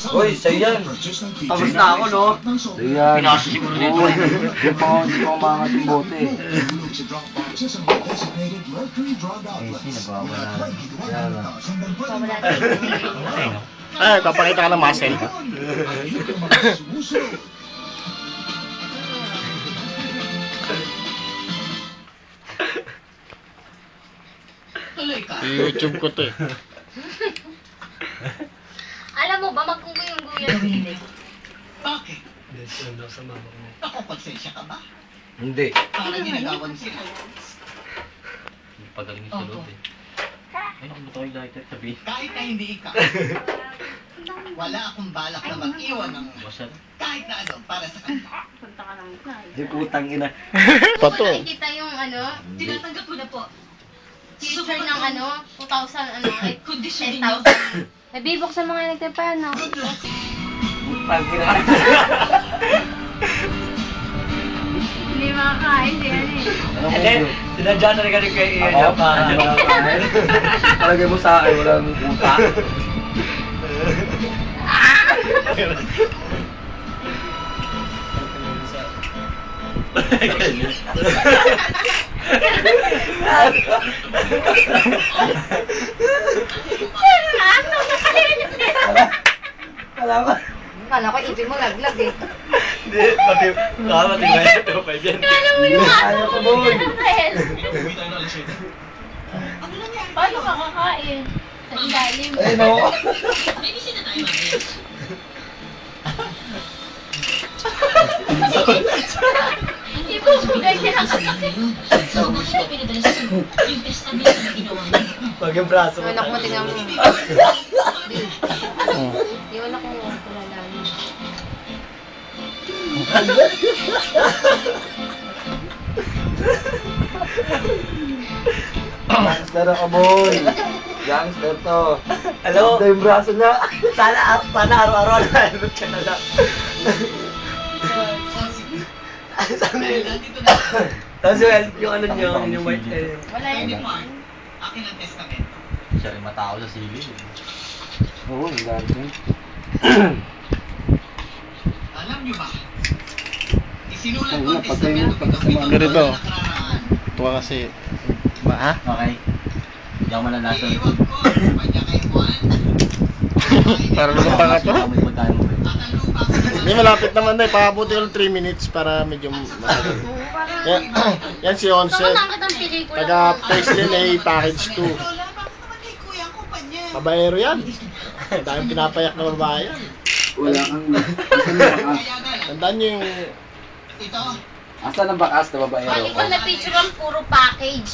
Uy, sa'yo yan. Tapos na ako, no? Sa'yo yan. Pinasa siguro dito. Yung pa hindi ko umangat yung bote. Nagwawala. Yan na. Ay, papakita ka ng muscle. YouTube ko to eh. Alam mo ba, magkungguyan si Dilek? Bakit? Ako, konsensya ka ba? Hindi. Parang ginagawan sila. Pagaling sa loob eh. Ay, naku, ba't ako yung lighter sabihin? Kahit na hindi ikaw, wala akong balak na mag-iwan ng Masarap. kahit na ano para sa kanya. Punta ka lang sa. Di putang ina. Pato. Nakikita yung ano, tinatanggap ko na po. Future ng ano, 2,000 ano, ay, 10,000. Nabibok sa mga nagtipay, no? Putang ina. Hindi makakain, di yan eh. Hindi, sinadya na rin kay Ian Oo, yung para. Palagay mo sa akin, walang puta. Wala ba? Kala ko ipin mo laglag eh. Hindi, pati ba ito pa dyan? Kala mo yung Ayaw ko, boy. Paano ka kakain? Sa ilalim. Ay, no. Ibubigay niya lang kasi. Pag yung braso Yung anak mo, tingnan mo. Yung anak mo, kulalanin. Gangster ako, boy. Gangster to. Hello? Ganda yung braso niya. Sana araw-araw na helmet ka na lang. Sabi, Nandito na. tapos yung ano nyo, yung white eh. Wala Hindi yun. mo, akin ang testamento. Siya rin matao sa silid. Oo, ang ganda. Alam niyo ba? Isinulat Oo, ko ang patay mo, testamento pati sa mga ganito. nakaraan. Tuwa kasi. Ba, ha? Okay. Hindi ako malalasan. Iiwan ko ang kanya kay Juan. Para naman pa nga to. At ang lupa ko Hindi, malapit naman na eh. Pakabuti ko lang 3 minutes para medyo matagal. Yan, yan si Saan Onset. ka ng pelikula? Taga Paisley A Package 2. Lola, bakit naman kay kuya ang kumpanya? Babaero yan. Ang daming pinapayak na babae yan. Wala kang... Asan ang bakas? Kaya na lang. Tandaan nyo yung... Ito, Asan ang bakas na babaero Pag ko? ikaw na picture ang puro package.